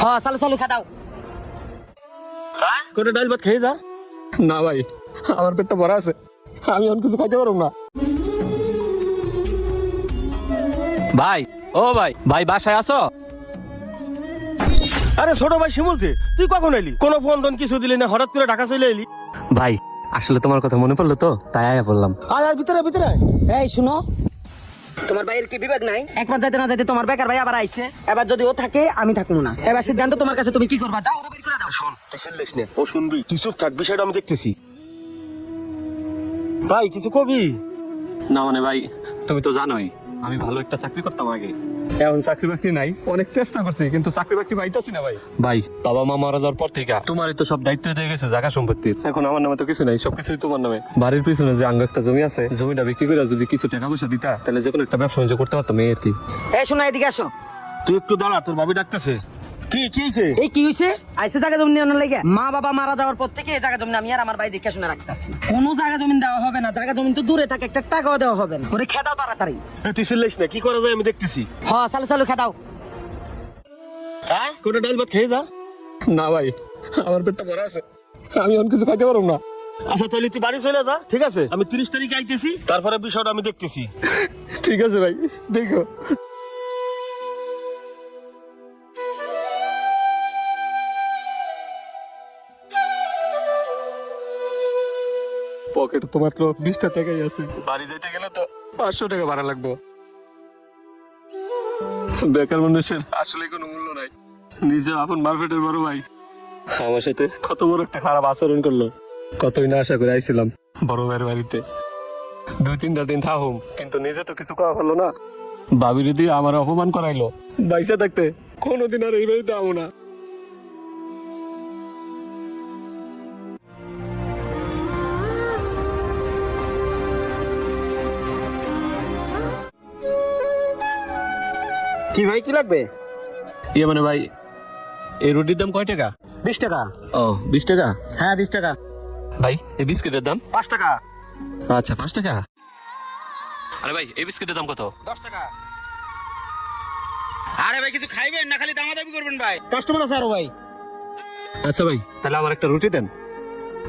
হ্যাঁ চালু চালু খা দাও। করে ডাল ভাত খেয়ে যা। না ভাই, আমার পেটটা ভরা আছে, আমি অন্য কিছু খাইতে পারবো না। ভাই, ও ভাই, ভাই বাসায় আছো? আরে ছোট ভাই শিমুল যে, তুই কখন এলি? কোনো ফোন টোন কিছু দিলি না, হঠাৎ করে ঢাকা চলে এলি। ভাই আসলে তোমার কথা মনে পড়লো তো, তাই আয়া বললাম। আয় আয় ভিতরে ভিতরে আয়। এই শুনো, তোমার ভাইয়ের কি বিবেক নাই? একবার যাইতে না যাইতে তোমার বেকার ভাই আবার আইছে। এবার যদি ও থাকে আমি থাকবো না। এবার সিদ্ধান্ত তোমার কাছে, তুমি কি করবা? যাও ওরে বের করে দাও। শোন, তুই শুনলিস না, ও শুনবি, তুই চুপ থাক, বিষয়টা আমি দেখতেছি। ভাই কিছু কবি? না মানে ভাই, তুমি তো জানোই আমি ভালো একটা চাকরি করতাম আগে। এখন চাকরি বাকরি নাই, অনেক চেষ্টা করছি কিন্তু চাকরি বাকরি পাইতাছি না ভাই। ভাই বাবা মা মারা যাওয়ার পর থেকে তোমারই তো সব দায়িত্ব দিয়ে গেছে জায়গা সম্পত্তির। এখন আমার নামে তো কিছু নাই, সবকিছুই তোমার নামে। বাড়ির পিছনে যে আঙ্গ একটা জমি আছে, জমিটা বিক্রি করে যদি কিছু টাকা পয়সা দিতা, তাহলে যে কোনো একটা ব্যবসা বাণিজ্য করতে পারতাম এই আর কি। এই শোনো, এদিকে আসো। তুই একটু দাঁড়া, তোর ভাবি ডাকতেছে। কি কি হইছে? এই কি হইছে? আইছে জায়গা জমি নিয়ে লাগে। মা বাবা মারা যাওয়ার পর থেকে এই জায়গা জমি আমি আর আমার ভাই দেখে শুনে রাখতেছি। কোনো জায়গা জমি দেওয়া হবে না, জায়গা জমি তো দূরে থাকে, একটা টাকাও দেওয়া হবে না। ওরে খেদাও তাড়াতাড়ি। তুই শুনলিস না, কি করা যায় আমি দেখতেছি। হ্যাঁ চালু চালু খেদাও। হ্যাঁ করে ডাল ভাত খেয়ে যা। না ভাই, আমার পেটটা ভরা আছে, আমি অন্য কিছু খাইতে পারবো না। আচ্ছা চলি, তুই বাড়ি চলে যা, ঠিক আছে? আমি 30 তারিখে আইতেছি, তারপরে বিষয়টা আমি দেখতেছি। ঠিক আছে ভাই, দেখো। পকেটে তো মাত্র 20টা টাকাই আছে, বাড়ি যাইতে গেলে তো 500 টাকা ভাড়া লাগবে। বেকার মানুষের আসলে কোনো মূল্য নাই। নিজে আপন মার্কেটের বড় ভাই আমার সাথে কত বড় একটা খারাপ আচরণ করলো। কতই না আশা করে আইছিলাম বড় ভাইয়ের বাড়িতে, 2-3টা দিন থাকুম, কিন্তু নিজে তো কিছু করা হলো না। ভাবির দিয়ে আমার অপমান করাইলো। বাইসা থাকতে কোনোদিন আর এই বাড়িতে আমো না। কি ভাই, কি লাগবে? ইয়ে মানে ভাই, এই রুটির দাম কয় টাকা? 20 টাকা। ও 20 টাকা। হ্যাঁ 20 টাকা। ভাই এই বিস্কিটের দাম? 5 টাকা। আচ্ছা 5 টাকা। আরে ভাই এই বিস্কিটের দাম কত? 10 টাকা। আরে ভাই কিছু খাইবেন না, খালি দামাদামি করবেন ভাই, কাস্টমার আছে আরো ভাই। আচ্ছা ভাই, তাহলে আমার একটা রুটি দেন।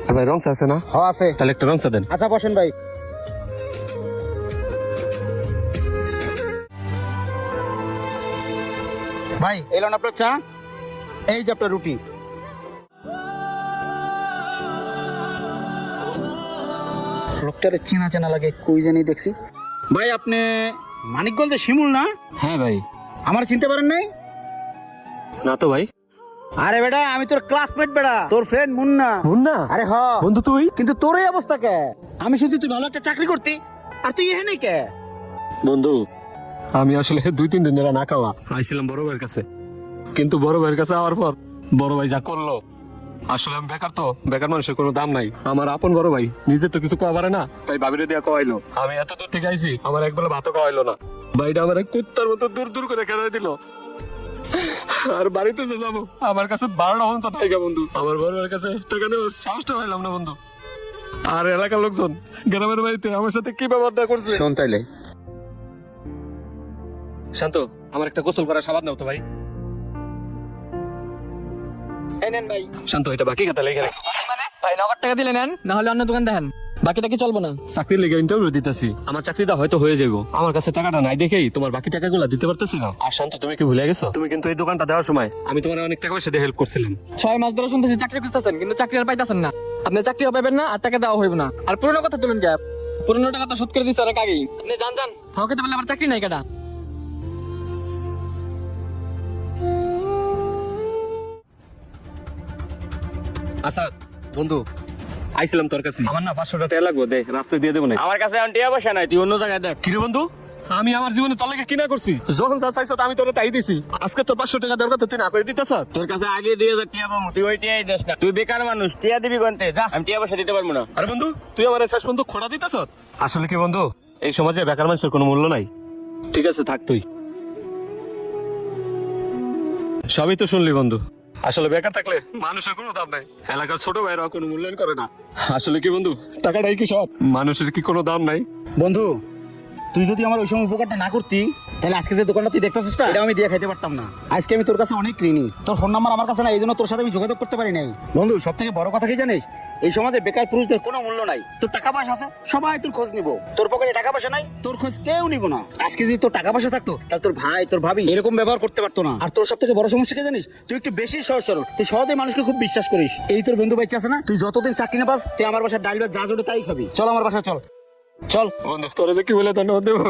আর ভাই রংসা আছে না? হ্যাঁ আছে। তাহলে একটা রংসা দেন। আচ্ছা বসেন ভাই। ভাই এলেন আপনার চা, এই যে আপনার রুটি। লোকটারে চেনা চেনা লাগে, কই জানি দেখছি। ভাই আপনি মানিকগঞ্জের শিমুল না? হ্যাঁ ভাই। আমার চিনতে পারেন নাই? না তো ভাই। আরে বেটা, আমি তোর ক্লাসমেট বেটা, তোর ফ্রেন্ড মুন্না। মুন্না? আরে হ বন্ধু তুই? কিন্তু তোর এই অবস্থা কে? আমি শুনছি তুই ভালো একটা চাকরি করতি, আর তুই এখানে কে? বন্ধু আমি আসলে 2-3 দিন ধরে না খাওয়া আইছিলাম বড় ভাইয়ের কাছে, কিন্তু বড় ভাইয়ের কাছে আওয়ার পর বড় ভাই যা করলো, আসলে আমি বেকার, তো বেকার মানুষের কোনো দাম নাই। আমার আপন বড় ভাই নিজে তো কিছু খাওয়া পারে না, তাই ভাবিরে দিয়া খাওয়াইলো। আমি এত দূর থেকে আইছি, আমার একবেলা ভাতও খাওয়াইলো না। ভাইটা আমার কুত্তার মতো দূর দূর করে খেদাই দিল। আর বাড়িতে যে যাবো, আমার কাছে 12টা পর্যন্ত থাইকা বন্ধু, আমার বড় ভাইয়ের কাছে টাকা নেওয়ার সাহসটা পাইলাম না বন্ধু। আর এলাকার লোকজন গ্রামের বাড়িতে আমার সাথে কি ব্যবহারটা করছে শোন তাইলে। শান্ত, আমার একটা গোসল করার সাবান দাও তো ভাই। এই নেন ভাই। শান্ত, এটা বাকি কথা লেগে রাখ। ভাই নগদ টাকা দিলে নেন, না হলে অন্য দোকান দেখেন, বাকিটা কি চলবো না? চাকরির লেগে ইন্টারভিউ দিতেছি, আমার চাকরিটা হয়তো হয়ে যাবো। আমার কাছে টাকাটা নাই দেখেই তোমার বাকি টাকাগুলো দিতে পারতেছি না। আর শান্ত, তুমি কি ভুলে গেছো? তুমি কিন্তু এই দোকানটা দেওয়ার সময় আমি তোমার অনেক টাকা পয়সা দিয়ে হেল্প করছিলাম। 6 মাস ধরে শুনতেছি চাকরি খুঁজতেছেন, কিন্তু চাকরি আর পাইতেছেন না। আপনি চাকরিও পাবেন না, আর টাকা দেওয়া হইব না। আর পুরনো কথা তুলেন কে? পুরনো টাকা তো শোধ করে দিচ্ছে অনেক আগেই। আপনি যান যান, হকেতে বলে আবার চাকরি নাই কেটা। আচ্ছা বন্ধু, আইছিলাম তোর কাছে, আমার না 500 টাকা লাগবে, দে রাত্রে দিয়ে দেবো না। আমার কাছে এখন টিয়া পয়সা নাই, তুই অন্য জায়গায় দেখ। কিরে বন্ধু, আমি আমার জীবনে তোর লাগে কিনা করছি, যখন যা চাইছো আমি তোরে তাই দিছি। আজকে তোর 500 টাকা দরকার, তুই না করে দিতেছ। তোর কাছে আগে 2000 টিয়া পাবো, তুই ওই টিয়াই দেস না। তুই বেকার মানুষ, টিয়া দিবি কোনতে? যা, আমি টিয়া পয়সা দিতে পারবো না। আরে বন্ধু, তুই আমার শেষ বন্ধু খোড়া দিতেছ। আসলে কি বন্ধু, এই সমাজে বেকার মানুষের কোনো মূল্য নাই। ঠিক আছে থাক তুই। সবই তো শুনলি বন্ধু, আসলে বেকার থাকলে মানুষের কোনো দাম নাই, এলাকার ছোট ভাইরা কোনো মূল্যায়ন করে না। আসলে কি বন্ধু, টাকাটাই কি সব? মানুষের কি কোনো দাম নাই? বন্ধু তুই যদি আমার ওই সময় উপকারটা না করতি, তাহলে আজকে যে দোকানটা তুই দেখতেছিস না, এটা আমি দিয়ে খাইতে পারতাম না। আজকে আমি তোর কাছে অনেক ঋণী। তোর ফোন নাম্বার আমার কাছে না, এই জন্য তোর সাথে আমি যোগাযোগ করতে পারি নাই। বন্ধু, সব থেকে বড় কথা কি জানিস? এই সমাজে বেকার পুরুষদের কোনো মূল্য নাই। তোর টাকা পয়সা আছে, সবাই তোর খোঁজ নিব। তোর পকেটে টাকা পয়সা নাই, তোর খোঁজ কেউ নিব না। আজকে যদি তোর টাকা পয়সা থাকতো, তাহলে তোর ভাই, তোর ভাবি এরকম ব্যবহার করতে পারতো না। আর তোর সব থেকে বড় সমস্যা কি জানিস? তুই একটু বেশি সহজ সরল, তুই সহজে মানুষকে খুব বিশ্বাস করিস। এই তোর বন্ধু বাচ্চা আছে না, তুই যতদিন চাকরি না পাস, তুই আমার বাসায় ডাল ভাত যা জোটে তাই খাবি। চল আমার বাসা, চল চল। বন্ধু তোরা কি বলে ধন্যবাদ দেবো?